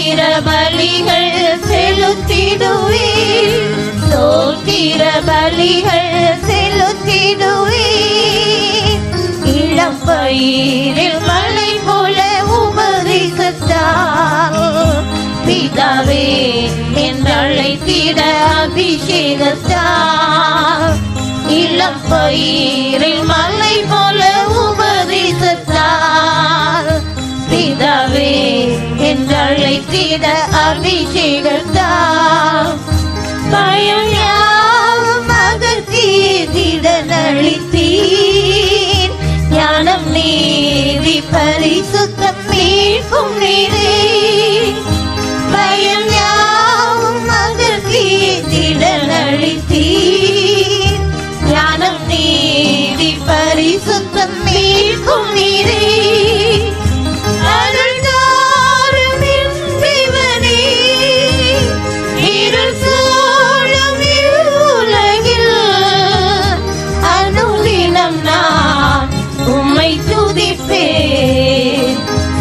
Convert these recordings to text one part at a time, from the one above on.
ஸ்தோத்திர பலிகள் செலுத்திடுவீர், ஸ்தோத்திர பலிகள் செலுத்திடுவீர். இளம் பயிரில் மலை போல உபதேசத்தால் பிதாவே என்றழைத்திட அபிஷேகத்தால். இளம் பயிரில் மலை போல உபதேசத்தால் பிதாவே என்றழைத்திட அபிஷேகத்தால். பயம் யாவும் அகற்றிட நழித்தீர், ஞானம் நீதி பரிசுத்தம் மீட்கும் நீரே. பயம் யாவும் அகற்றிட நழித்தீர், ஞானம் நீதி பரிசுத்தம் மீட்கும் நீரே.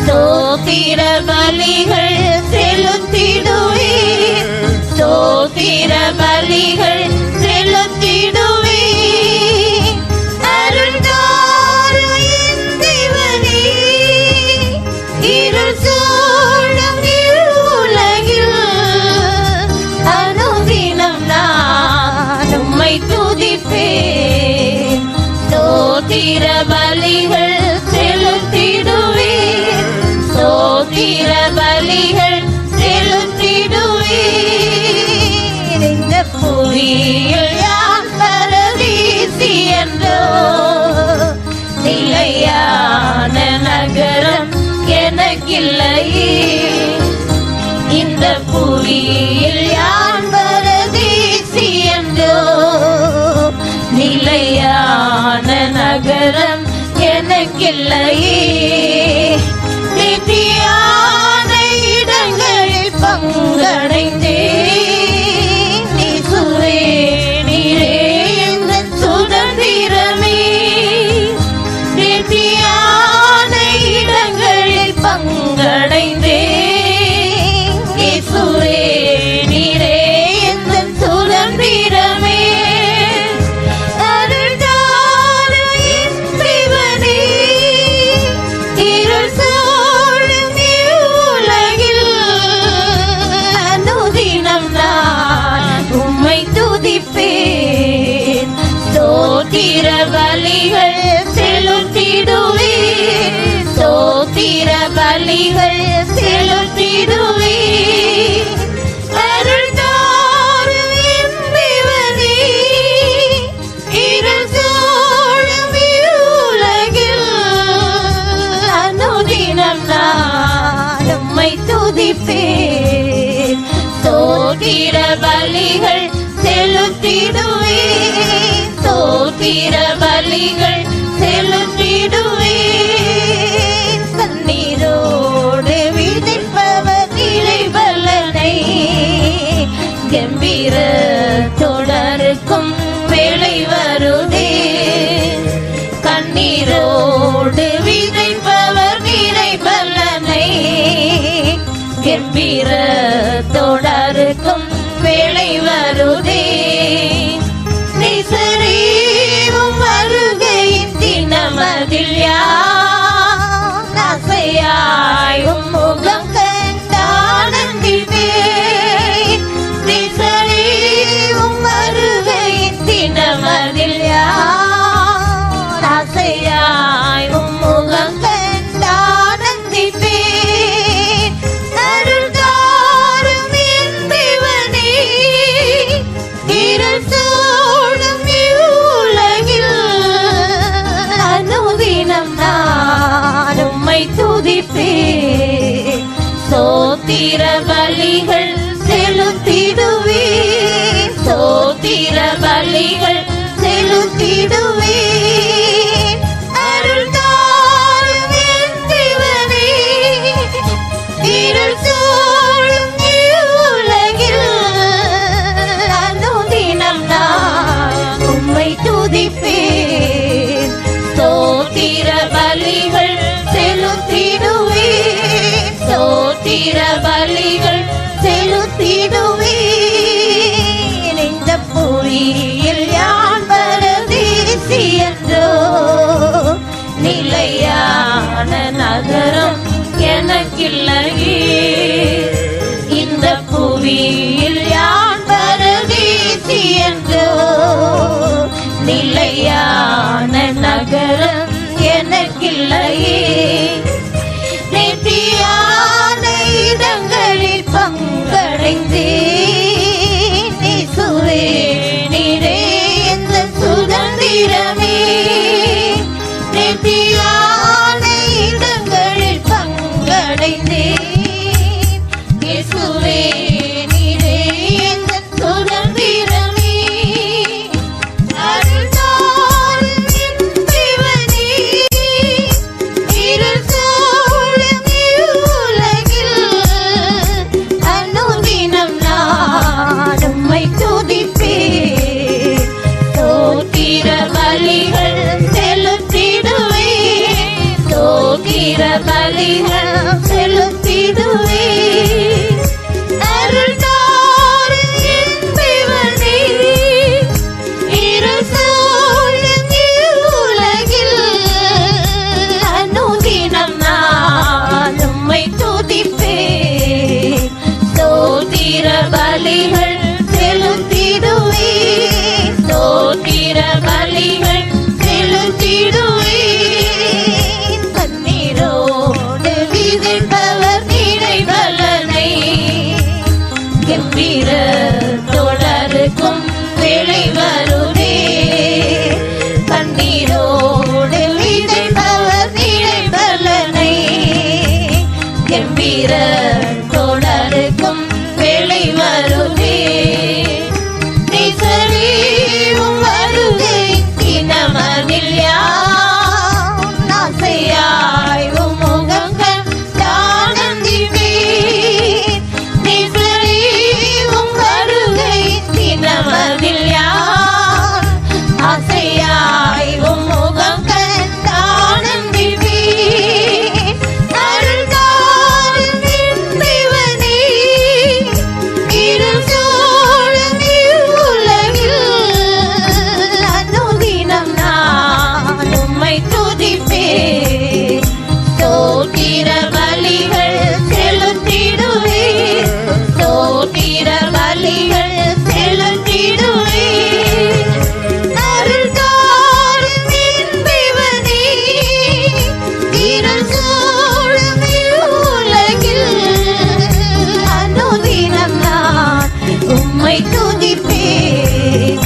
ஸ்தோத்திர பலிகள் செலுத்திடுவீர், ஸ்தோத்திர பலிகள் செலுத்திடுவீர். அருள்தாரும் என் தேவனே, இருள் சூழும் உலகில் அனுதினம் நான் உம்மை துதிப்பேன். ஸ்தோத்திர பலிகள் செலுத்திடுவீர், ஸ்தோத்திர பலிகள் செலுத்திடுவீர். இந்த புவியில் யான் பரதீசி என்றோ, நிலையான நகரம் எனக்கில்லையே. இந்த புவியில் யான் பரதீசி என்றோ, நிலையான நகரம் எனக்கில்லையே. நித்தியான இடங்களில் பங்கடைந்தேன், நீசுவே நீரே எங்கள் சுதந்திரமே. நித்தியான இடங்களில் பங்கடைந்தேன், நீசுவே நீரே எங்கள் சுதந்திரமே. ஸ்தோத்திர பலிகள் செலுத்திடுவீர், ஸ்தோத்திர பலிகள் செலுத்திடுவீர். அருள்தாரும் என் தேவனே, இருள் சூழும் உலகில் அனுதினம் நான் உம்மை துதிப்பேன். ஸ்தோத்திர பலிகள் செலுத்திடுவீர், ஸ்தோத்திர பலிகள் செலுத்திடுவீர். கண்ணீரோடு விதைப்பவர் இறைபலனை கம்பீர தொடருக்கும் வேளை வருதே. கண்ணீரோடு விதைப்பவர் இறைபலனை கம்பீர தொடருக்கும் வேளை வருதே. நிசரீவும் வருகையின் தினமதில் யான் ஆசையாயும் முகம் கண்டானந்திப்பேன். நிசரீவும் வருகையின் தினமதில் யான் ஆசையாயும் முகம் கண்டானந்திப்பேன். அருள்தாரும் என் தேவனே, இருள் சூழும் உலகில் அனுதினம் நான் உம்மை துதிப்பேன். ஸ்தோத்திர பலிகள் செலுத்திடுவீர், ஸ்தோத்திர பலிகள் செலுத்திடுவீர். அருள்தாரும் என் தேவனே, இருள் சூழும் உலகில் அனுதினம் நான் உம்மை துதிப்பேன். ஸ்தோத்திர பலிகள் செலுத்திடுவீர், ஸ்தோத்திர பலிகள் நகரம் எனக்கில்லையே. இந்த புவியில் யான் பரதேசி என்றோ நிலையான நகரம் எனக்கில்லையே. நேர்த்தியான இடங்களில் பங்கடைந்தேன் இயேசுவே, நீரே எந்த சுதந்திரமே. நேர்த்தியான இடங்களில் பங்கடைந்தேன் இயேசுவே, நீரே எந்த சுதந்திரமே. அருள்தாரும் என் தேவனே, இருள் சூழும் இவ்வுலகில் அனுதினம் நான் உம்மை துதிப்பேன். ஸ்தோத்திர பலிகள் செலுத்திடுவேன், ஸ்தோத்திர பலிகள் செலுத்திடுவேன். அருள்தாரும் என் தேவனே, இருள் சூழும் இவ்வுலகில் அனுதினம் நான் உம்மை துதிப்பேன். ஸ்தோத்திர பலிகள் செலுத்திடுவேன், ஸ்தோத்திர பலிகள் செலுத்திடுவேன். கண்ணீரோடு விதைப்பவர் நினைவலனை கம்பீர தொடருக்கும் வேளை வருதே. கண்ணீரோடு விதைப்பவர் நினைவலனை கம்பீர தொடருக்கும் வேளை வருதே. நிசரீவும் வருகை தினமதில் யான் ஆசையாய் உம்முகங்கள் தானந்திப்பேன். நிசரீவும் வருகை தினமதில் யான் ஆசையாய் உம்முகங்கள் தானந்திப்பேன். அருள்தாரும் என் தேவனே, இருள் சூழும் இவ்வுலகில் அனுதினம் நான் உம்மை துதிப்பேன். ஸ்தோத்திர பலிகள் செலுத்திடுவேன், ஸ்தோத்திர பலிகள் செலுத்திடுவேன். அருள்தாரும் என் தேவனே, இருள் சூழும் இவ்வுலகில் அனுதினம் நான் உம்மை துதிப்பேன்.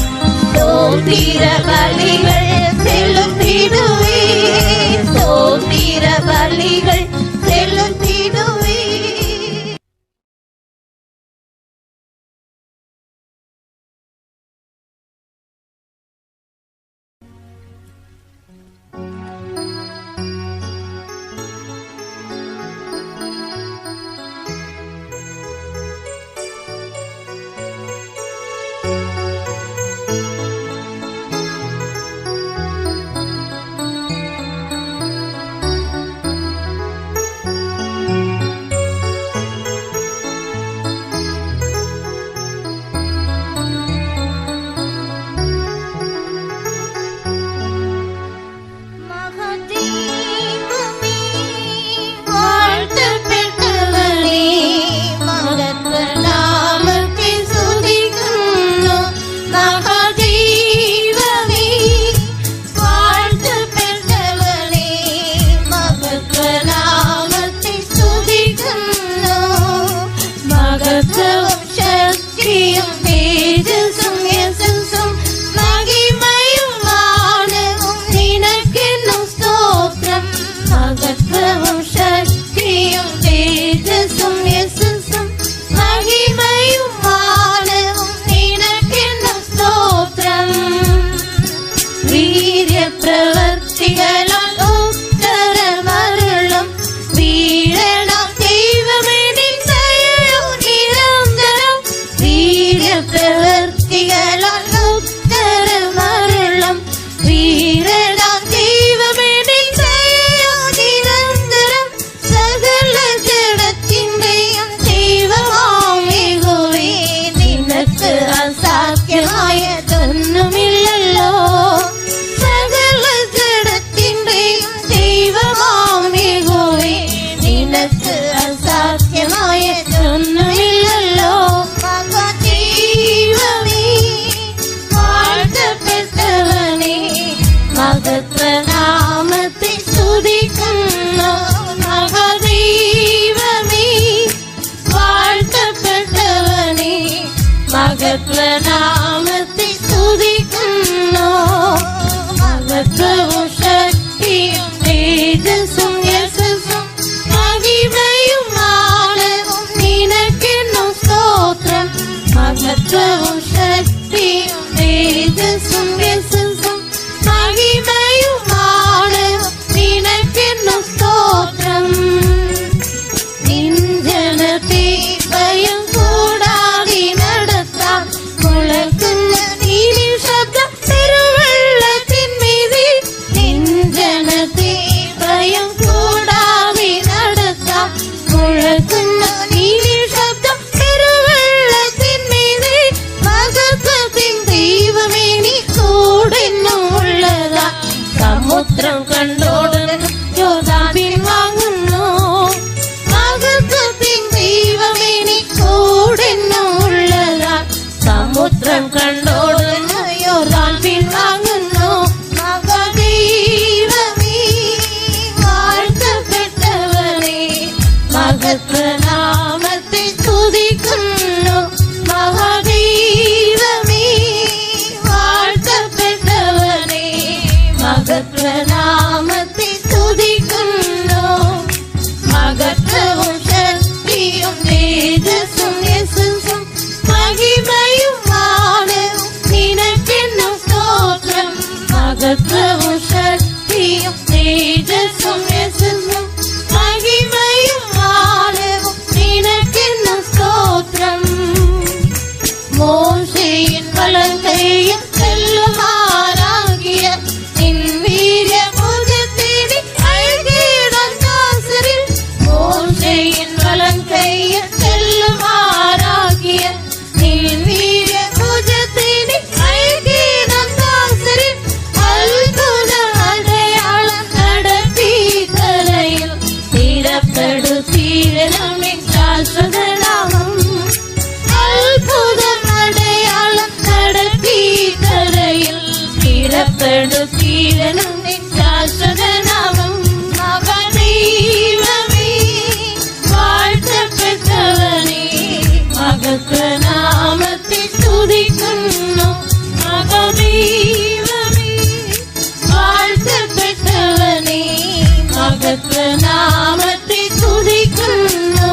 ஸ்தோத்திர பலிகள் செலுத்திடுவேன், ஸ்தோத்திர பலிகள் செலுத்திடுவேன். மகதீவமே வாழ்த்து பெற்றவளே, மகத்வ நாமத்தை துதிக்கிறோம். மகதீவமே வாழ்த்து பெற்றவளே, மகத்வ நாமத்தை துதிக்கிறோம். மகத்துவம் சக்தியும் தேஜஸும் யசஸும் மகிமையும் மானமும் நினக்கென்னும் ஸ்தோத்திரம். மகத்துவம் சக்தியும் தேஜஸும் யசஸும் மகிமையும் மானமும் நினக்கென்னும் ஸ்தோத்திரம். வீரிய பிரவர்த்திகளால் உத்தரமருளும் வீரனாம் தெய்வமே நின் செயலோ நிரந்தரம். வீரிய മഹത്വ നാമത്തെ സ്തുതിക്കുന്നു. മഹത്വവും ശക്തിയും തേജസ്സും യശസ്സും മഹിമയും മാനവും നിനക്കെന്നും സ്തോത്രം. മഹത്വവും ശക്തിയും തേജസ്സും യശസ്സും മഹിമയും മാനവും നിനക്കെന്നും സ്തോത്രം. നിഞ്ജനത്തെ ഭയം കൂടാതെ നടത്താം മുളക്കുന്ന നീലിൻ ശബ്ദം പെരുവെള്ളത്തിന്മീതെ. നിഞ്ജനത്തെ ഭയം കൂടാതെ നടത്താം മുളക്കുന്ന നീലിൻ ശബ്ദം പെരുവെള്ളത്തിന്മീതെ. മഹത്വത്തിൻ ദൈവമേ നീ കൂടെന്നും ഉള്ളതാ. സമുദ്രം കണ്ടോടുന്നു യോർദാൻ പിൻവാങ്ങുന്നു. മഹത്വത്തിൻ ദൈവമേ നീ കൂടെന്നും ഉള്ളതാ. സമുദ്രം കണ്ടോടുന്നു യോർദാൻ പിൻവാങ്ങുന്നു. മഹദൈവമേ വാഴ്ത്തപ്പെട്ടവനേ മഹത്വനാമത്തെ സ്തുതിക്കുന്നു. മഹദൈവമേ വാഴ്ത്തപ്പെട്ടവനേ മഹത്വനാമത്തെ സ്തുതിക്കുന്നു. മഹത്വവും ശക്തിയും തേജസ്സും യശസ്സും മഹിമയും മാനവും നിനക്കെന്നും സ്തോത്രം. മഹത്വവും ശക്തിയും തേജസ്സും യശസ്സും മഹിമയും മാനവും നിനക്കെന്നും സ്തോത്രം. മോശെയിൻ വലങ്കൈയിൽ ചെല്ലുമാറാകിയ നിൻ വീര്യമുഖത്തേടി അഴകിടം ദാസരിൽ. മോശെയിൻ വലങ്കൈയിൽ ചെല്ലുമാറാകിയ നിൻ വീര്യമുഖത്തേടി അഴകിടം ദാസരിൽ. അത്ഭുത അടയാളം നടത്തി കരയിൽ സ്ഥിരപ്പെടുത്തിയിടണം നിൻ ശാശ്വതനാമം. അത്ഭുതം അടയാളം നടത്തി കരയിൽ സ്ഥിരപ്പെടുത്തിയിടണം നിൻ ശാശ്വതനാമം. മഹദൈവമേ വാഴ്ത്തപ്പെട്ടവനേ മഹത്വനാമത്തെ സ്തുതിക്കുന്നു. മഹദൈവമേ വാഴ്ത്തപ്പെട്ടവനേ മഹത്വനാമത്തെ സ്തുതിക്കുന്നു.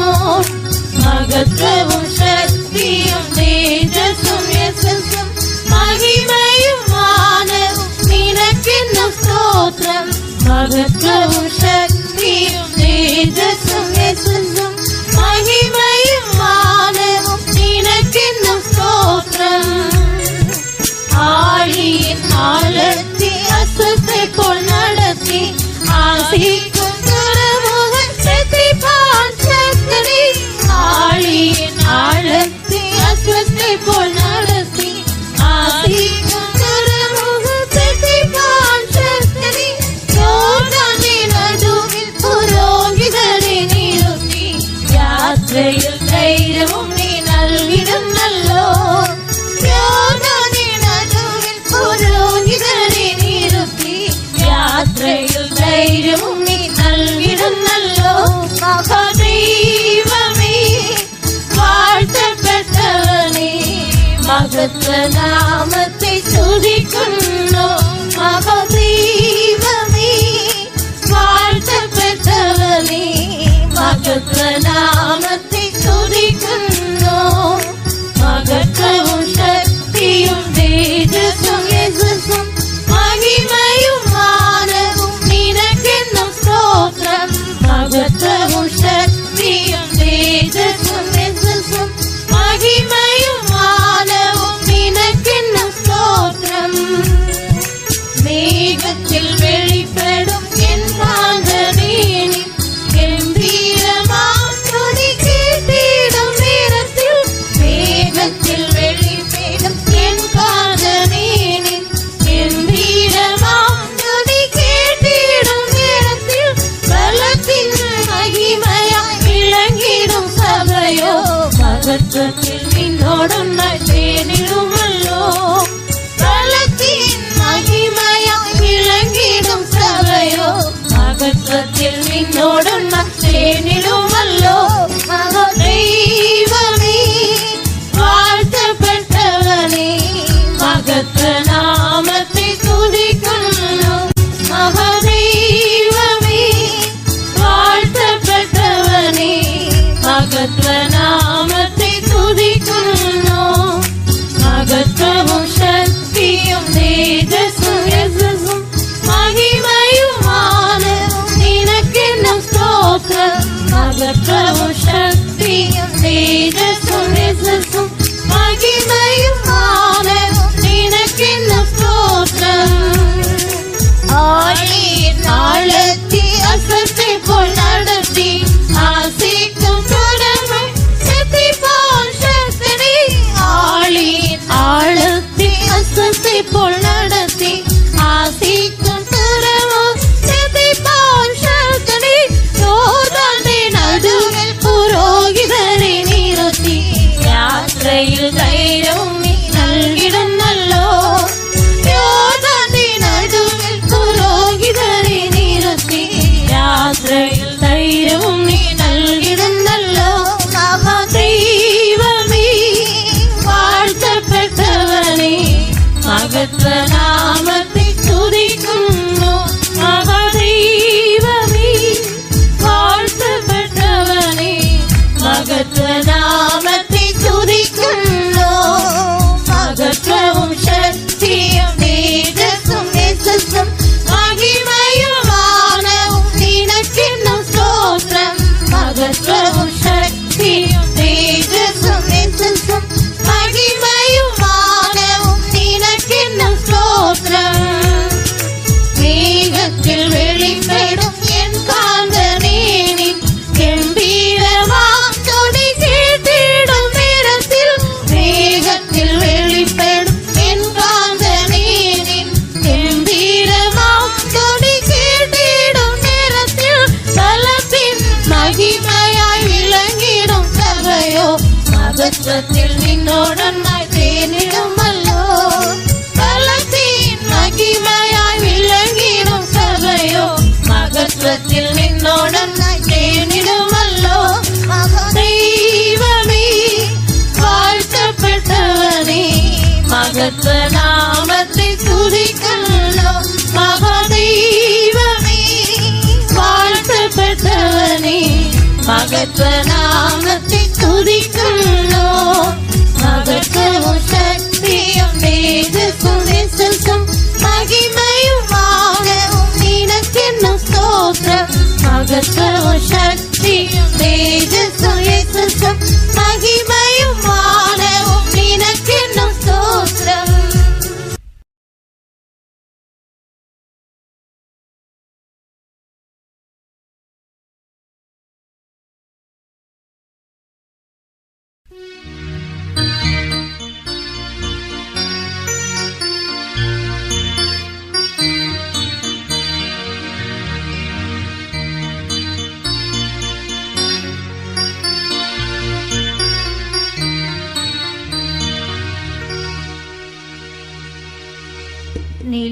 മഹത്വവും ശക്തിയും തേജസ്സും യശസ്സും മഹിമയും മാനവും നിനക്കെന്നും സ്തോത്രം. മഹത്വവും ശക്തിയും തേജസ്സും യശസ്സും മഹിമയും മാനവും നിനക്കെന്നും സ്തോത്രം. ആഴിയിൽ ആഴത്തി അസ്വസ്ഥപ്പോൾ നടത്തി ആസിക്കും തുറമുഖത്തെത്തിപ്പാൻ ശക്തനേ. ആഴിയിൽ ആഴത്തി അസ്വസ്ഥപ്പോൾ നടത്തി ആസിക്കും തുറമുഖത്തെത്തിപ്പാൻ ശക്തനേ. യോർദാനിൻ നടുവിൽ പുരോഹിതരെ നിറുത്തി യാത്രയിൽ ധൈര്യവും നീ നൽകിടുന്നല്ലോ. യോർദാനിൻ നടുവിൽ പുരോഹിതരെ നിറുത്തി യാത്രയിൽ ധൈര്യവും നീ നൽകിടുന്നല്ലോ. മഹദൈവമേ വാഴ്ത്തപ്പെട്ടവനേ മഹത്വനാമത്തെ സ്തുതിക്കുന്നു. മഹദൈവമേ വാഴ്ത്തപ്പെട്ടവനേ മഹത്വനാമത്തെ സ്തുതിക്കുന്നു. മഹത്വവും ശക്തിയും തേജസ്സും യശസ്സും മഹിമയും മാനവും നിനക്കെന്നും സ്തോത്രം. മഹത്വവും ശക്തിയും തേജസ്സും യശസ്സും മഹിമയും മാനവും നിനക്കെന്നും സ്തോത്രം. മേഘത്തിൽ വെളിപ്പെടും എൻ കാന്തനേനി ഗംഭീരമാം തുതി കേട്ടിടും നേരത്തിൽ. മേഘത്തിൽ വെളിപ്പെടും എൻ കാന്തനേനി ഗംഭീരമാം തുതി കേട്ടിടും നേരത്തിൽ. ബലത്തിൻ മഹിമയായി വിളങ്ങിടും സഭയോ മഹത്വത്തിൽ നിന്നോടൊന്നായി ചേർന്നിടുമല്ലോ. ബലത്തിൻ മഹിമയായി വിളങ്ങിടും സഭയോ മഹത്വത്തിൽ നിന്നോടൊന്നായി ചേർന്നിടുമല്ലോ. മഹദൈവമേ വാഴ്ത്തപ്പെട്ടവനേ யாத்திரையில் தைரியமும் நீ நல்கிடும் நல்லோ யோர்தானின் நடுவில் புரோகிதரை நிறுத்தி யாத்திரையில் தைரியமும் நீ நல்கிடும் நல்லோ மகா தெய்வமே வாழ்த்தப்பட்டவனே மகத்துவ நாமத்தை துதிக்கும் மகா தெய்வமே வாழ்த்தப்பட்டவனே மகத்துவ நாமத்தை துதிக்கும் மகத்துவம் சக்தியும் தேஜஸும் நேசஸும் மகிமையுமானவும் நினக்கென்னும் ஸ்தோத்திரம் மகத்துவம் சக்தியும் தேஜஸும் நேசஸும் மகிமையுமானவும் நினக்கென்னும் ஸ்தோத்திரம் மேகத்தில் வெளிப்படும் என் காந்தனேனின் கம்பீரமாம் துதி கேட்டிடும் நேரத்தில் மேகத்தில் வெளிப்படும் என் காந்தனேனின் கம்பீரமாம் துதி கேட்டிடும் நேரத்தில் பலத்தின் மகிமையாய் விளங்கிடும் சபையோ மகத்துவத்தில் நின்னோடனாய் தேனிடும் அல்லோ பலத்தின் மகிமையாய் விளங்கிடும் சபையோ மகத்துவத்தில் நின்னோடனாய் தேனிடும் அல்லோ மகா தெய்வமே வாழ்த்தப்பட்டவனே மகத்துவ நாமத்தை துதிக்கல்லோ மகா தெய்வமே வாழ்த்தப்பட்டவனே மகத்துவ நாமத்தை துதிக்கல்லோ மகத்துவம் சக்தியும் தேஜஸும் நேசஸும் மகிமையுமானவும் நினக்கென்னும் ஸ்தோத்திரம் மகத்துவம் சக்தியும் தேஜஸும் நேசஸும் மகிமையுமானவும் நினக்கென்னும் ஸ்தோத்திரம்.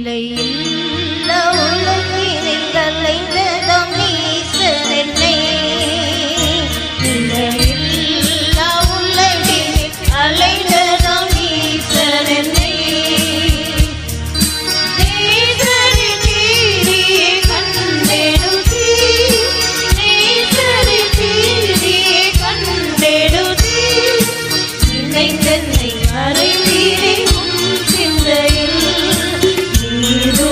நிலையில்ல உலகினில் அலைந்ததாம் ஈசனென்னை நிலையில்ல உலகினில் அலைந்ததாம் ஈசனென்னை நேசரின் நீதியை கண்டெடுத்தி நேசரின் நீதியை கண்டெடுத்தி நினைந்தென்னை அறைந்தீரே உன் சிந்தையில் நீரு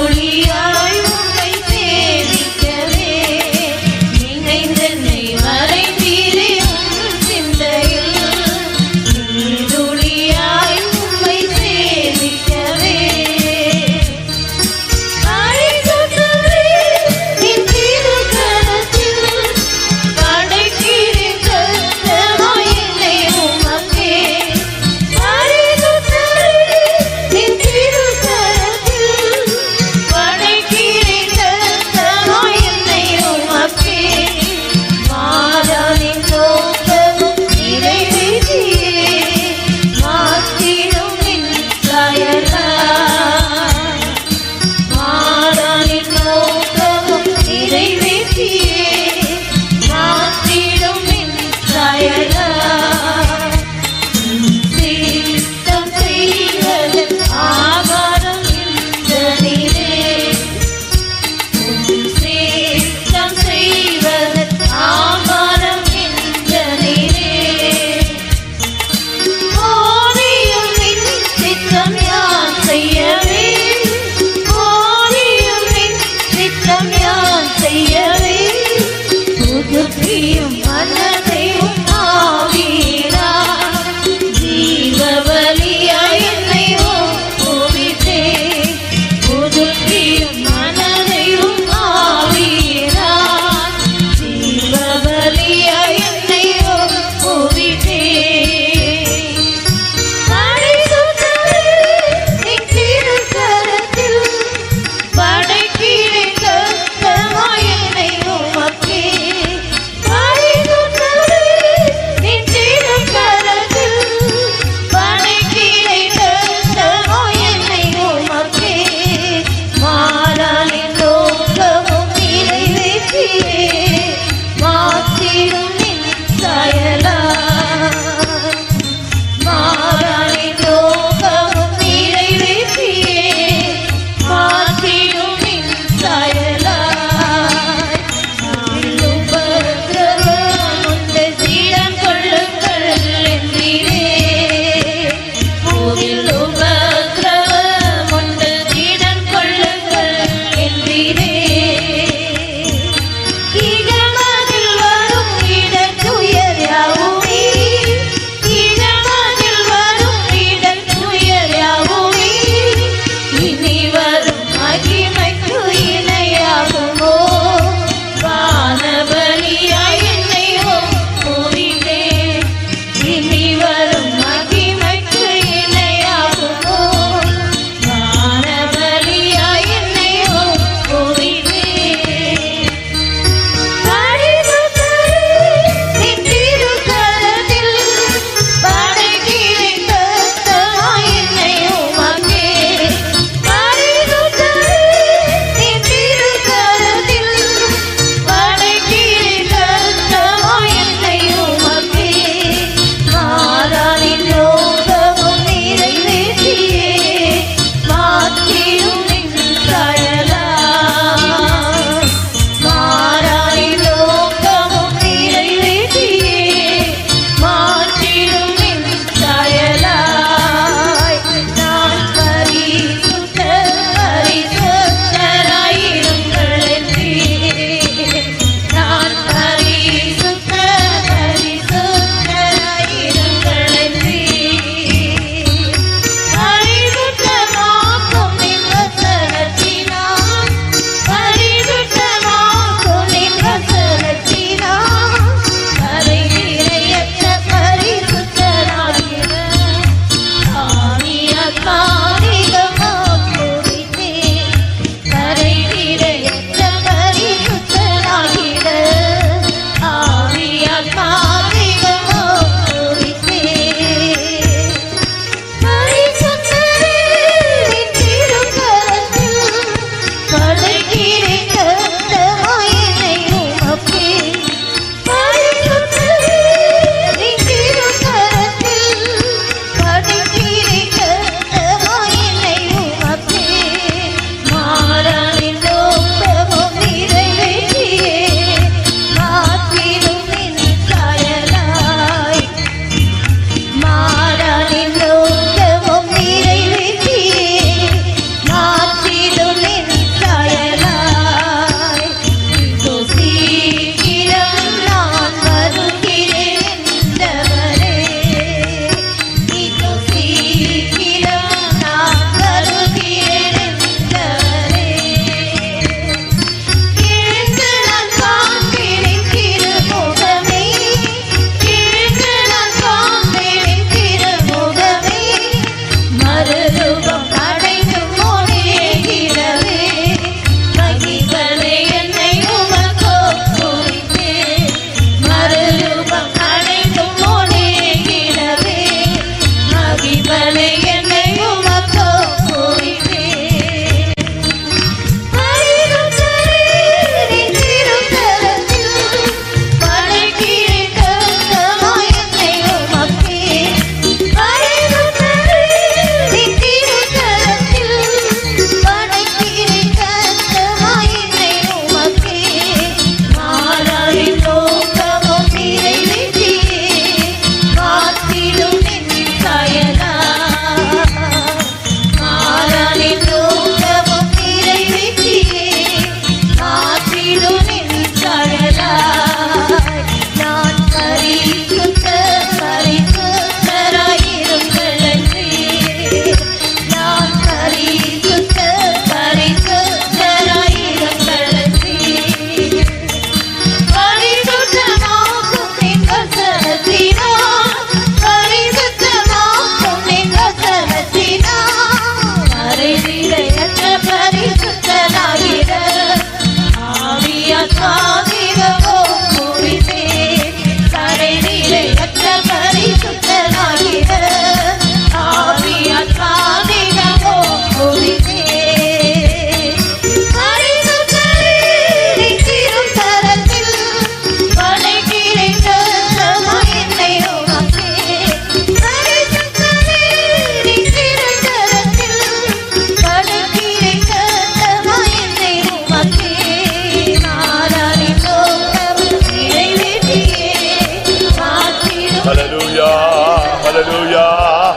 Hallelujah.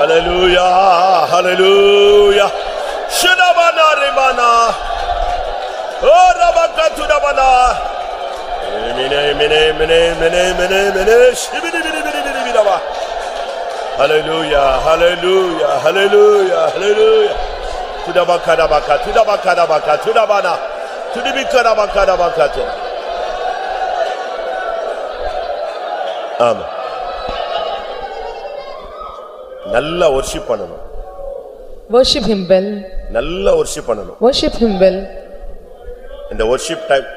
Hallelujah. Hallelujah. Shadabana Rimana. Oh Rabaka Tudabana. Hallelujah. Hallelujah. Hallelujah. Hallelujah. Tudabakadabaka. Tudabakadabaka. Tudabana. Tudibikadabakadabaka. ஆமா, நல்ல வர்ஷிப் பண்ணணும். Worship him well. நல்ல வர்ஷிப் பண்ணணும். Worship him well. இந்த வர்ஷிப் டைம்,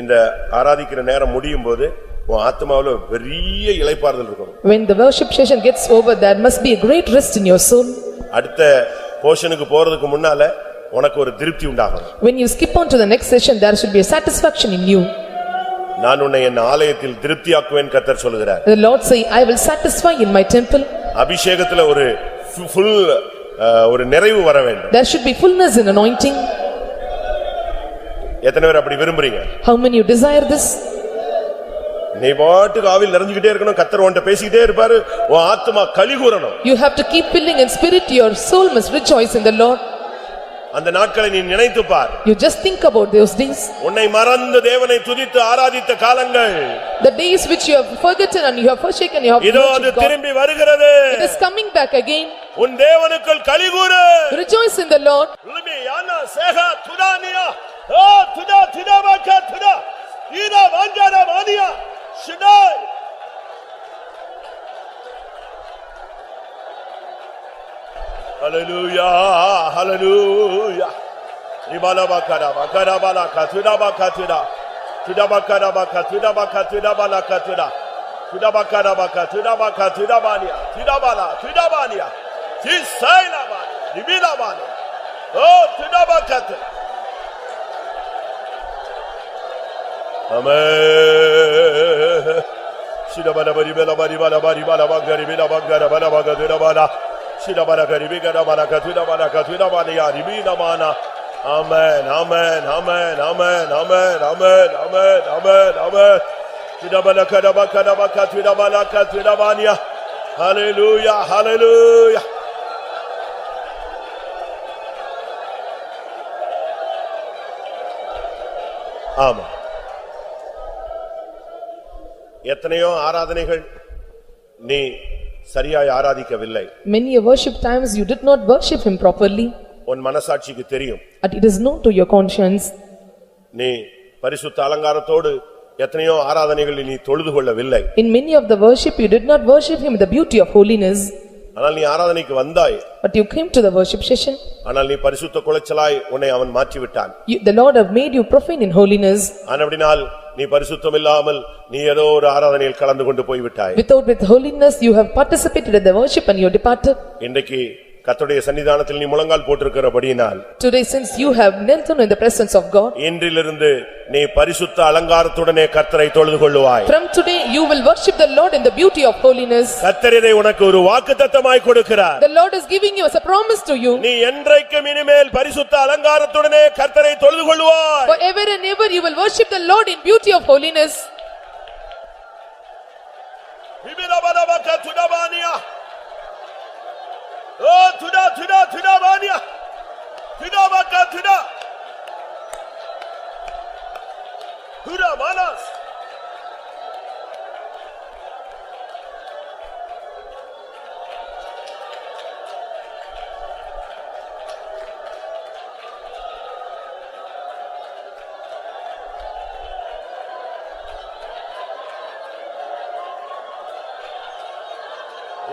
இந்த ஆராதிக்கிற நேரம் முடியும் போது உன் ஆத்மாவுல பெரிய இளைப்பாறுதல் இருக்கணும். When the worship session gets over, there must be a great rest in your soul. அடுத்த போஷனுக்கு போறதுக்கு முன்னால உனக்கு ஒரு திருப்தி உண்டாகும். When you skip on to the next session, there should be a satisfaction in you. நான் உன்னை என் ஆலயத்தில் திருப்தியாக்குவேன் கர்த்தர் சொல்கிறார். The Lord say, I will satisfy in my temple. அபிஷேகத்துல ஒரு full ஒரு நிறைவு வர வேண்டும். There should be fullness in anointing. எத்தனை பேர் அப்படி விரும்புறீங்க? How many you desire this? நீ பாட்டுக்கு ஆவியில் நிறைஞ்சிட்டே இருக்கணும், கர்த்தர் உன்கிட்ட பேசிக்கிட்டே இருப்பாரு, உன் ஆத்மா களி கூறணும். You have to keep filling in spirit, your soul must rejoice in the Lord. அந்த நாட்களை நீ நினைத்து பார். You just think about those days. உன்னை மறந்து தேவனை துதித்து ஆராதித்த காலங்கள். The days which you have forgotten and you have forsaken, you have இதோ அது திரும்பி வருகிறது. It is coming back again. உன் தேவனுக்குள் களி கூறு. Rejoice in the Lord. லிமியானா சேகா துதானியா ஓ துதா துதாபக துதா ஈனா வாஞ்சானா வானியா ஷிடாய். Hallelujah, hallelujah. Ribala bakara bakara bala katuda bakatuda. Tuda bakara bakatuda bakatuda bala katuda. Tuda bakara bakatuda bakatuda bania. Tuda bala, tuda bania. Tisaila bani, ribila bani. Oh, tuda bakatu. Amen. Shida bala bari bala bari bala bari bala bagari bala bagara bala bagatuda bala. Shida bala garibi gara bala katuda bala katuda bala ya ribila mana. Amen, amen, amen, amen, amen, amen, amen, amen, amen. Shida bala kada bakada bakatuda bala katuda bala. Hallelujah, hallelujah. ஆமா, எத்தனையோ ஆராதனைகள் நீ சரியாய் ஆராதிக்கவில்லை. Many worship times you did not worship him properly. உன் மனசாட்சிக்கு தெரியும். And it is known to your conscience. நீ பரிசுத்த அலங்காரத்தோடு எத்தனையோ ஆராதனைகளை நீ தொழுது கொள்ளவில்லை. In many of the worship you did not worship him in the beauty of holiness. ஆனால் நீ ஆராதனைக்கு வந்தாய். But you came to the worship session. ஆனால் நீ பரிசுத்த குலைச்சலாய் உன்னை அவன் மாற்றி விட்டான். The Lord have made you profane in holiness. ஆனபடியால் நீ பரிசுத்தம் இல்லாமல் நீ ஏதோ ஒரு ஆராதனையில் கலந்து கொண்டு போய் விட்டாய். With holiness you have participated in the worship and you departed. இன்றைக்கு கர்த்தருடைய சன்னிதானத்தில் நீ முழங்கால் போட்டிருக்கிறபடியினால் Today since you have knelt down in the presence of God, இன்றிலிருந்து நீ பரிசுத்த அலங்காரத்துடனே கர்த்தரை தொழுது கொள்ளுவாய். From today you will worship the Lord in the beauty of holiness. கர்த்தர் இதை உனக்கு ஒரு வாக்குத்தத்தமாய் கொடுக்கிறார். The Lord is giving you as a promise to you. நீ என்றைக்கும் இனிமேல் பரிசுத்த அலங்காரத்துடனே கர்த்தரை தொழுது கொள்ளுவாய். Forever and ever you will worship the Lord in beauty of holiness. Bibirabadabaka tudabaniya. Oh, tuda tuda tuda baniya. Tuda baka tuda. Tuda manas.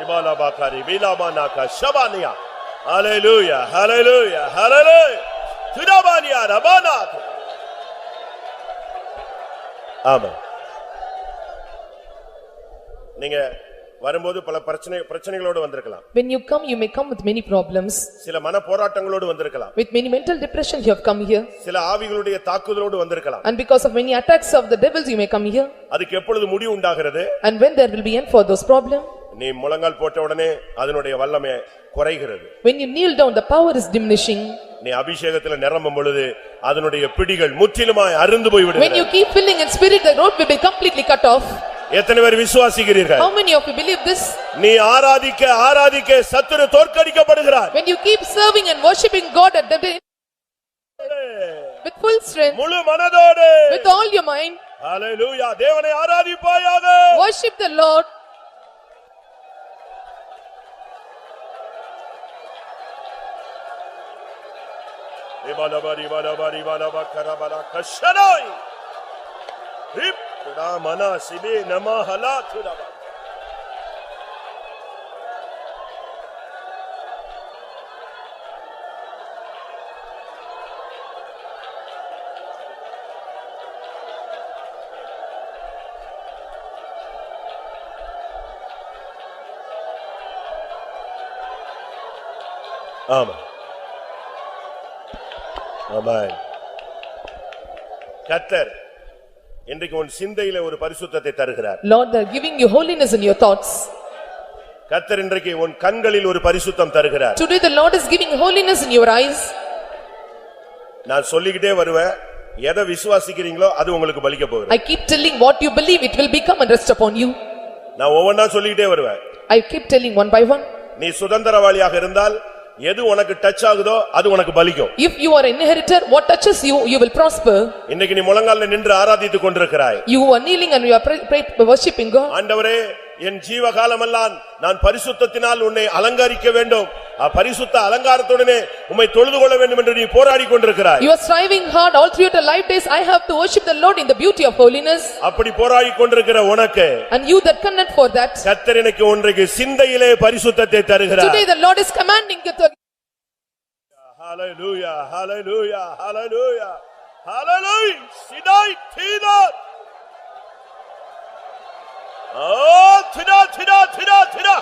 Ibala bakari bila manaka shabaniya. Hallelujah, hallelujah, hallelujah. Tudabaniya rabana. Amen. நீங்க வரும்போது பல பிரச்சனைகளோடு வந்திருக்கலாம். When you come, you may come with many problems. சில மன போராட்டங்களோடு வந்திருக்கலாம். With many mental depression you have come here. சில ஆவிகளுடைய தாக்குதலோடு வந்திருக்கலாம். And because of many attacks of the devils you may come here. அதுக்கு எப்பொழுது முடிவு உண்டாகிறது? And when there will be end for those problems? நீ முழங்கால் போட்ட உடனே அதனுடைய வல்லமை குறைகிறது. When you kneel down, the power is diminishing. நீ அபிஷேகத்துல நிரம்பும் பொழுது அதனுடைய பிடிகள் முற்றிலுமாய் அறுந்து போய் விடுகிறது. When you keep filling in spirit, the rope will be completely cut off. எத்தனை பேர் விசுவாசிக்கிறீர்கள்? How many of you believe this? நீ ஆராதிக்க ஆராதிக்க சத்துரு தோற்கடிக்கப்படுகிறார். When you keep serving and worshiping God at the day with full strength, முழு மனதோடு, with all your mind, ஹalleluya, தேவனை ஆராதிப்பாயாக. worship the Lord. இபாலபரி பாலபரி பாலபக்கரபல கஷனாய் hip ராமனா சிபே நமஹலா துரப. ஆமென். ஆமென். கர்த்தர் இன்றைக்கு உன் சிந்தையிலே ஒரு பரிசுத்தத்தை தருகிறார். Lord, they are giving you holiness in your thoughts. கர்த்தர் இன்றைக்கு உன் கண்களில் ஒரு பரிசுத்தம் தருகிறார். Today the Lord is giving holiness in your eyes. நான் சொல்லிக்கிட்டே வருவேன், எதை விசுவாசிக்கிறீங்களோ அது உங்களுக்கு பலிக்க போகுது. I keep telling what you believe, it will become and rest upon you. நான் ஒவ்வொன்றா சொல்லிக்கிட்டே வருவேன். I keep telling one by one. நீ சுதந்திரவாளியாக இருந்தால் எது உனக்கு டச் ஆகுதோ அது உனக்கு பலிக்கும். If you are an inheritor, what touches you, you will prosper. இன்னைக்கு நீ முழங்கால்ல நின்று ஆராதித்துக் கொண்டிருக்கிறாய். You are kneeling and you are worshiping God. ஆண்டவரே, என் ஜீவகாலமெல்லாம் நான் பரிசுத்தத்தினால் உன்னை அலங்கரிக்க வேண்டும், பரிசுத்த அலங்காரத்துடனே உம்மை தொழுது கொள்ள வேண்டும் என்று நீ போராடி கொண்டிருக்கிறாய். You are striving hard all through your life days. I have to worship the Lord in the beauty of holiness. அப்படி போராடி கொண்டிருக்கிற உனக்கு, And you that cannot for that, கர்த்தர் எனக்கு ஒன்றைக்கு சிந்தையிலே பரிசுத்தத்தை தருகிறார். today the Lord is commanding you to ஹalleluya, ஹalleluya, ஹalleluya, ஹalleluya. சிதாய் தீதா திடா திடா திடா திடா.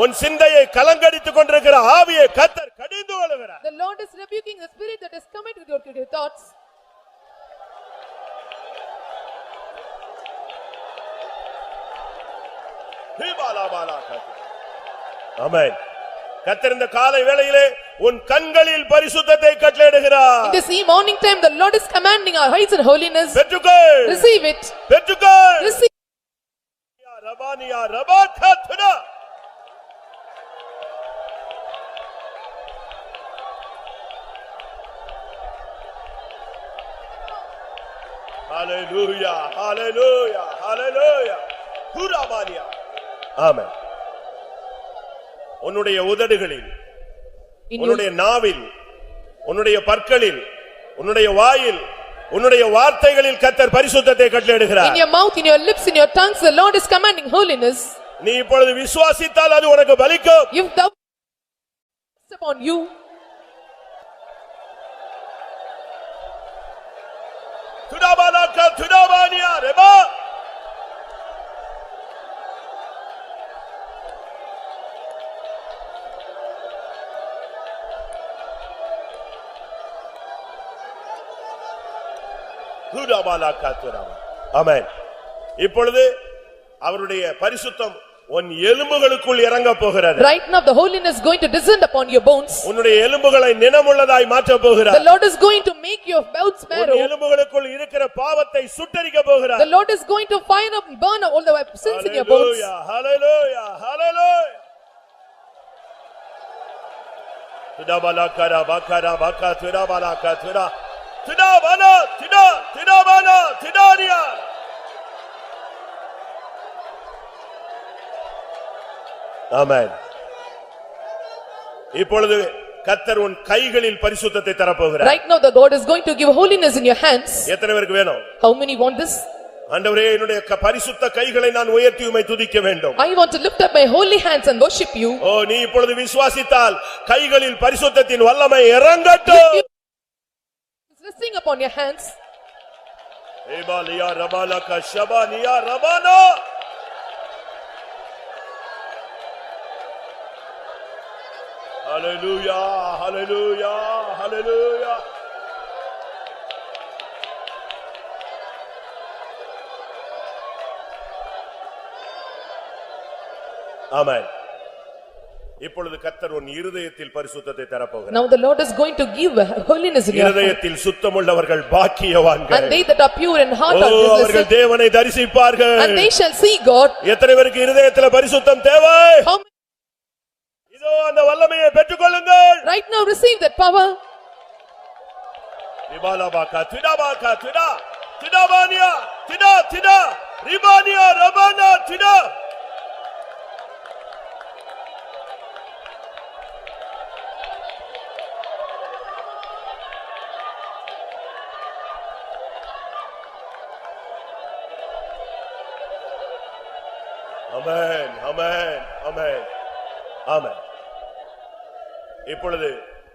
உன் சிந்தையை கலங்கடித்துக் கொண்டிருக்கிற ஆவியை கர்த்தர் கடிந்து கொள்கிறார். The Lord is rebuking the spirit that is coming to your thoughts. ஆமென். கர்த்தர் இந்த காலை வேளையிலே உன் கண்களில் பரிசுத்தத்தை கட்டளையிடுகிறார். In this morning time, the Lord is commanding our eyes in holiness. பெற்றுக்கொள், Receive it. பெற்றுக்கொள். Receive. ரபானியா ரபாகத்னா. ஹalleluya, ஹalleluya, ஹalleluya. குராபானியா. ஆமென். உன்னுடைய உதடுகளில், உன்னுடைய நாவில், உன்னுடைய பற்களில், உன்னுடைய வாயில், உன்னுடைய வார்த்தைகளில் கர்த்தர் பரிசுத்தத்தை கட்டளையிடுகிறார். In your mouth, in your lips, in your tongues, the Lord is commanding holiness. நீ இப்பொழுது விசுவாசித்தால் அது உனக்கு பலிக்கும். If thou upon you, துடாபாலாக துடாபானியா Reba. ஆமென். இப்பொழுது அவருடைய பரிசுத்தம் உன் எலும்புகளுக்குள் இறங்க போகிறது. right now the holiness is going to descend upon your bones. உன்னுடைய எலும்புகளை நினமுள்ளதாய் மாற்ற போகிறார். The Lord is going to make your bones marrow. உன் எலும்புகளுக்குள் இருக்கிற பாவத்தை சுட்டெரிக்க போகிறார். The Lord is going to fire up and burn all the sins in your bones. Hallelujah, hallelujah. Tudabalakara bakara baka tudabalaka tuda. Tudabana, tuda, tudabana, tudaria. ஆமென். இப்பொழுது கர்த்தர் உன் கைகளில் பரிசுத்தத்தை தரப்போகிறார். Right now the God is going to give holiness in your hands. எத்தனை பேருக்கு வேணும்? How many want this? ஆண்டவரே, என்னுடைய பரிசுத்த கைகளை நான் உயர்த்தி உம்மை துதிக்க வேண்டும். I want to lift up my holy hands and worship you. ஓ, நீ இப்பொழுது விசுவாசித்தால் கைகளில் பரிசுத்தத்தின் வல்லமை இறங்கட்டும். Resting upon your hands. ஏபாலியா ரபாலக ஷபானியா ரபானா. Hallelujah, hallelujah, hallelujah. ஆமென். இப்பொழுது கர்த்தர் உன் இருதயத்தில் பரிசுத்தத்தை தரப்போகிறார். Now the Lord is going to give holiness in your heart. இருதயத்தில் சுத்தமுள்ளவர்கள் பாக்கியவான்கள். And they that are pure in heart are அவர்கள் blessed. தேவனை தரிசிப்பார்கள். And they shall see God. எத்தனை பேருக்கு இருதயத்தில் பரிசுத்தம் தேவை? How many இதோ அந்த வல்லமையை பெற்றுக்கொள்ளுங்கள். right now receive that power? ரிபாலாபாகா திடாபாகா திடா திடாபானியா திடா திடா ரிபானியா ரபானா திடா. ஆமென் ஆமென் ஆமென் ஆமென். இப்பொழுது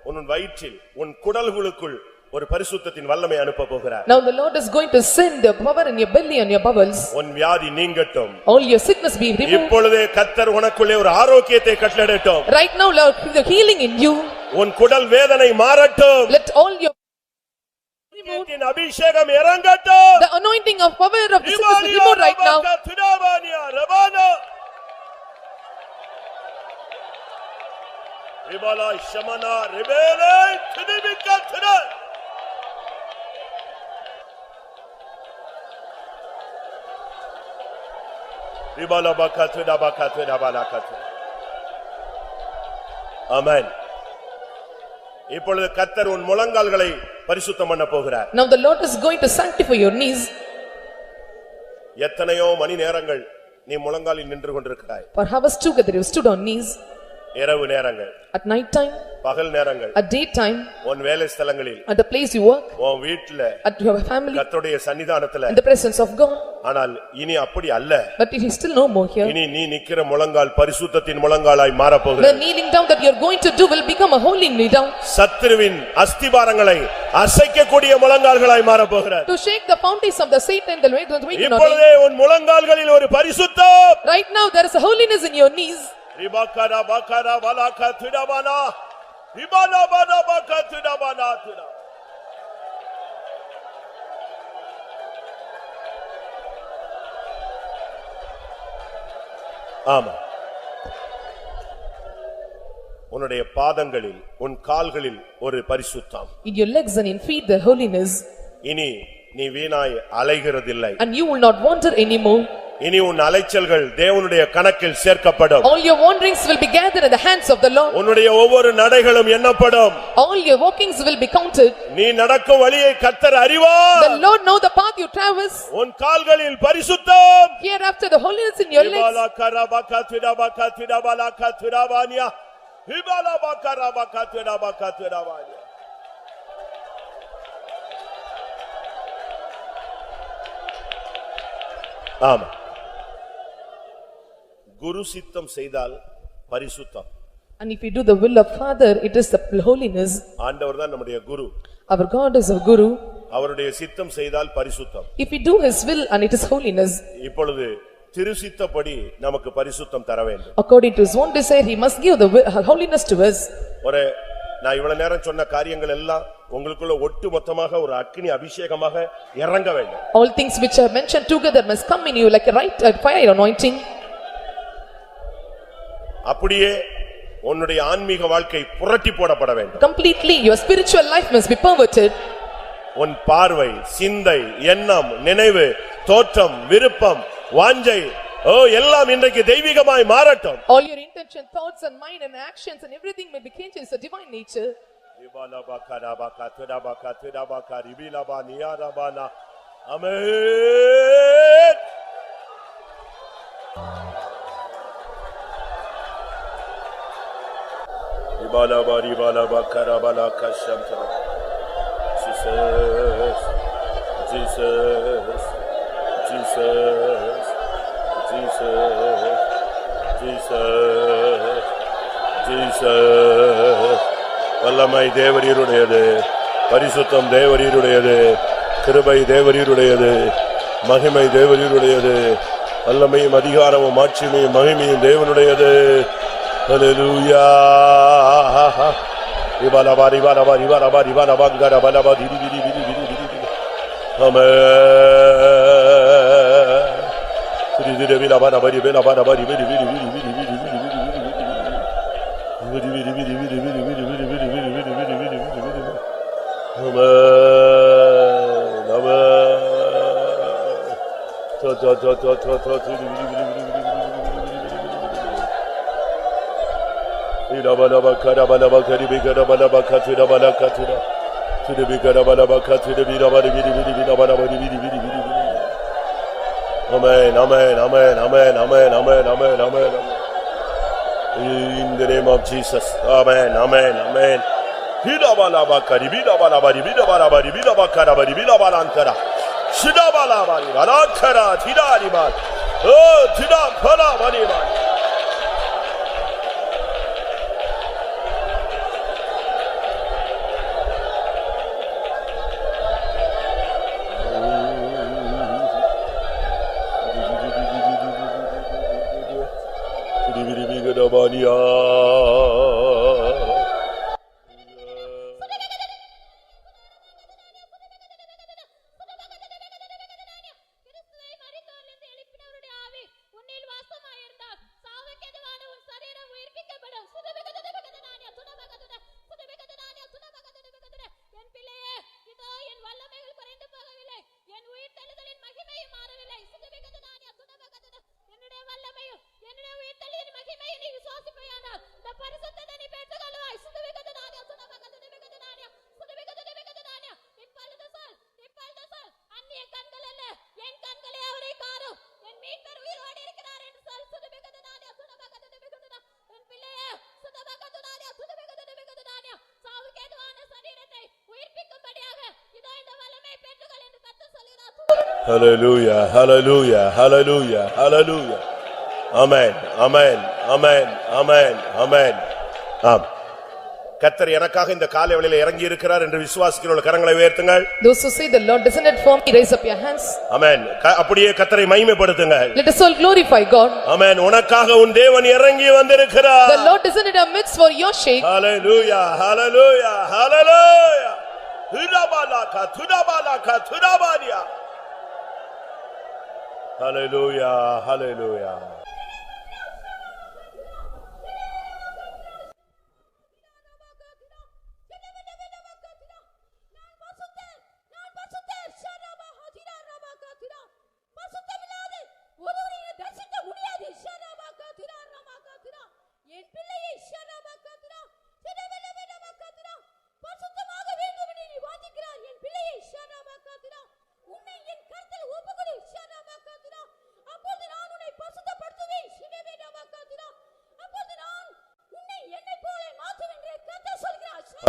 உன் வயிற்றில் உன் குடல்களுக்குள் ஒரு பரிசுத்தத்தின் வல்லமை அனுப்ப போகிறார். Now the Lord is going to send the power in your belly and your bowels. உன் வியாதி நீங்கட்டும். All your sickness be removed. இப்பொழுதே கர்த்தர் உனக்குள்ளே ஒரு ஆரோக்கியத்தை கட்டளையிடட்டும். Right now Lord, the healing in you. உன் குடல் வேதனை மாறட்டும். Let all your அபிஷேகம் இறங்கட்டும். the anointing of power of the sickness be removed right now. ரிபாலா ஷமனா ரிபேலே தினிபிகா தின. ரிபாலா பகத்து டபகத்து டபலகத்து. ஆமென். இப்பொழுது கர்த்தர் உன் முழங்கால்களை பரிசுத்தம் பண்ண போகிறார். Now the Lord is going to sanctify your knees. எத்தனையோ மணி நேரங்கள் நீ முழங்காலில் நின்று கொண்டிருக்கிறாய். For hours together you stood on knees. இரவு நேரங்கள், at night time, பகல் நேரங்கள், at day time, உன் வேலை ஸ்தலங்களில், at the place you work, உன் வீட்ல, at your family, கர்த்தருடைய சன்னிதானத்துல, in the presence of God. ஆனால் இனி அப்படி அல்ல. But it is still no more here. இனி நீ நிக்கிற முழங்கால் பரிசுத்தத்தின் முழங்காலாய் மாறப் போகிறது. The kneeling down that you are going to do will become a holy knee down. சத்துருவின் அஸ்திபாரங்களை அசைக்கக்கூடிய முழங்கால்களாய் மாறப் போகிறது. To shake the foundations of the Satan, the way that we cannot. இப்பொழுதே உன் முழங்கால்களில் ஒரு பரிசுத்தம். Right now there is a holiness in your knees. ரிபகரா பகரா வலக திடபனா ரிபனா பனா பக திடபனா திட. ஆமா, உன்னுடைய பாதங்களில் உன் கால்களில் ஒரு பரிசுத்தம். In your legs and in feet the holiness. இனி நீ வீணாய் அலைகிறதில்லை. And you will not wander anymore. இனி உன் அலைச்சல்கள் தேவனுடைய கணக்கில் சேர்க்கப்படும். All your wanderings will be gathered in the hands of the Lord. உன்னுடைய ஒவ்வொரு நடைகளும் எண்ணப்படும். All your walkings will be counted. நீ நடக்கும் வழியை கர்த்தர் அறிவார். The Lord know the path you traverse. உன் கால்களில் பரிசுத்தம். Hereafter the holiness in your legs. இபாலகரா பகத்விடா பகத்விடா பலகத்விடா வானியா இபாலா பகரா பகத்விடா பகத்விடா வானியா. ஆமா, குரு சித்தம் செய்தால் பரிசுத்தம். And if you do the will of Father, it is the holiness. ஆண்டவர் தான் நம்முடைய குரு. Our God is our guru. அவருடைய சித்தம் செய்தால் பரிசுத்தம். If we do his will and it is holiness. இப்பொழுது திருசித்தப்படி நமக்கு பரிசுத்தம் தர வேண்டும். According to his own desire, he must give the holiness to us. ஒரு நான் இவ்வளவு நேரம் சொன்ன காரியங்கள் எல்லாம் உங்களுக்குள்ள ஒட்டு மொத்தமாக ஒரு அக்கினி அபிஷேகமாக இறங்க வேண்டும். All things which I mentioned together must come in you like a right fire anointing. அப்படியே உன்னுடைய ஆன்மீக வாழ்க்கை புரட்டி போடப்பட வேண்டும். Completely your spiritual life must be perverted. உன் பார்வை, சிந்தை, எண்ணம், நினைவு, தோற்றம், விருப்பம், வாஞ்சை எல்லாம் இன்றைக்கு தெய்வீகமாய் மாறட்டும். All your intention, thoughts and mind and actions and everything may be changed into divine nature. Amen. Jesus, Jesus, Jesus, Jesus, Jesus. வல்லமை தேவரீருடையது, பரிசுத்தம் தேவரீருடையது, கிருபை தேவரீருடையது, மகிமை தேவரீருடையது, வல்லமையும் அதிகாரமும் மாட்சிமையும் மகிமையும் தேவனுடையது. ஹல்லேலூயா. ரிபாலபா ரிபாலபா ரிபாலபா ரிபாலபா கரபலபா திரி திரி திரி திரி திரி. ஆமென். திரி திரி விலபா நபரி விலபா நபரி விரி விரி விரி விரி விரி விரி விரி விரி. Amen, amen, amen, amen, amen, amen, amen, amen. In the name of Jesus. Amen, amen, amen. Hidabalabakari, bidabalabari, bidabalabari, bidabakarabari, bidabalantara. Shidabalabari, balantara, tidariban. Oh, tidabalabari. Hallelujah, hallelujah, hallelujah, hallelujah. Amen, amen, amen, amen, amen. ஆம். கர்த்தர் எனக்காக இந்த காலை வேளையிலே இறங்கி இருக்கிறார் என்று விசுவாசிக்கிறவர்கள் கரங்களை உயர்த்துங்கள். Those who say the Lord descended for me, raise up your hands. Amen. அப்படியே கர்த்தரை மகிமைப்படுத்துங்கள். Let us all glorify God. Amen. உனக்காக உன் தேவன் இறங்கி வந்திருக்கிறார். The Lord descended amidst for your sake. Hallelujah, hallelujah, hallelujah. Thudabalaka, thudabalaka, thudabalia. Hallelujah, hallelujah.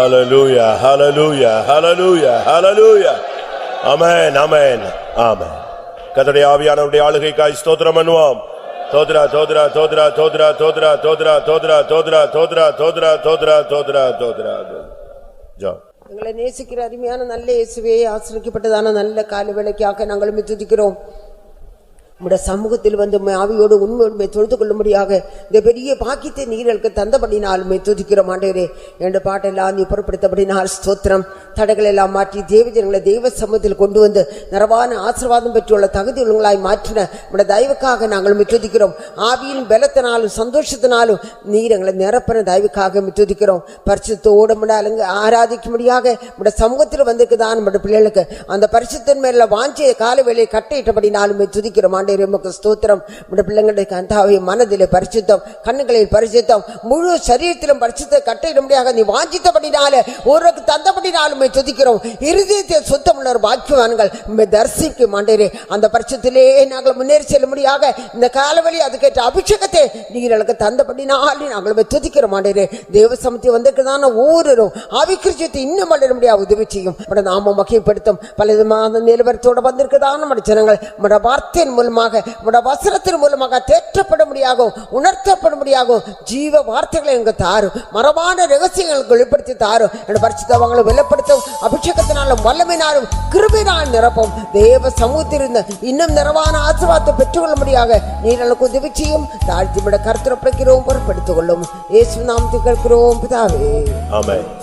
Hallelujah, hallelujah, hallelujah, hallelujah. Amen, amen, amen. கர்த்தருடைய ஆவியானவருடைய ஆளுகைக்காய் ஸ்தோத்திரம் பண்ணுவோம். தோத்ரா தோத்ரா தோத்ரா தோத்ரா தோத்ரா தோத்ரா தோத்ரா தோத்ரா தோத்ரா தோத்ரா தோத்ரா தோத்ரா தோத்ரா. ஜோ. எங்களை நேசிக்கிற அருமையான நல்ல இயேசுவே, ஆசீர்வதிக்கப்பட்டதான நல்ல காலை வேளைக்காக நாங்கள் துதிக்கிறோம். உம்முடைய சமூகத்தில் வந்து ஆவியோடு உண்மையோடு தொழுது கொள்ளும்படியாக இந்த பெரிய பாக்கியத்தை நீர்களுக்கு தந்தபடினால் துதிக்கிறோம் ஆண்டவரே. என்ற பாட்டெல்லாம் நீ புறப்படுத்தபடினால் ஸ்தோத்திரம். தடைகள் எல்லாம் மாற்றி தேவஜனங்களை தெய்வ சமூகத்தில் கொண்டு வந்து நிறவான ஆசீர்வாதம் பெற்றுள்ள தகுதி உள்ளவங்களாய் மாற்றின உம்முடைய தயவுக்காக நாங்கள் துதிக்கிறோம். ஆவியின் பலத்தினாலும் சந்தோஷத்தினாலும் நீர் எங்களை நிரப்பின தயவுக்காக துதிக்கிறோம். பரிசுத்தோடு ஆராதிக்கும்படியாக உம்முடைய சமூகத்தில் வந்திருக்குதான் நம்முடைய பிள்ளைகளுக்கு அந்த பரிசுத்தின் மேல வாஞ்சிய கால வேலையை கட்டையிட்டபடினாலும் துதிக்கிறோம். ஸ்தோத்திரம். பிள்ளைங்களுடைய கந்தாவை மனதிலே பரிசுத்தம், கண்ணுகளில் பரிசுத்தம், முழு சரீரத்திலும் பரிசுத்த கட்டையிடும்படியாக நீ வாஞ்சித்தபடினால ஒருவருக்கு தந்தபடினாலுமே துதிக்கிறோம். இருதயத்தில் சுத்தம் உள்ள ஒரு பாக்கியவான்கள் தரிசிக்கும் ஆண்டவரே. அந்த பரிசுத்திலே நாங்கள் முன்னேறி செல்லும்படியாக இந்த காலவழி அதுக்கேற்ற அபிஷேகத்தை நீங்களுக்கு தந்தபடினாலே நாங்கள் துதிக்கிறோம் ஆண்டவரே. தேவ சமூகத்தில் வந்திருக்கிறதான ஒவ்வொருவரும் ஆவிக்கிருச்சத்தை இன்னும் வளர முடியாது உதவி செய்யும். நாம மகிமைப்படுத்தும் பல விதமான நிலவரத்தோடு வந்திருக்கிறதான ஜனங்கள் வார்த்தையின் மூலமாக வசனத்தின் மூலமாக தேற்றப்படும்படியாகவும் உணர்த்தப்படும்படியாகவும் ஜீவ வார்த்தைகளை எங்க தாரும், மரபான ரகசியங்களுக்கு வெளிப்படுத்தி தாரும். பரிசுத்தவங்களை வெளிப்படுத்தும் அபிஷேகத்தினாலும் வல்லமையினாலும் கிருபையினால் நிரப்பும். தேவ சமூகத்திலிருந்து இன்னும் நிறவான ஆசீர்வாதத்தை பெற்றுக்கொள்ளும்படியாக நீர்களுக்கு உதவி செய்யும். தாழ்த்தி விட கருத்துரைக்கிறோம், பொறுப்படுத்திக் கொள்ளும். இயேசு நாமத்தில் கேட்கிறோம் பிதாவே, ஆமென்.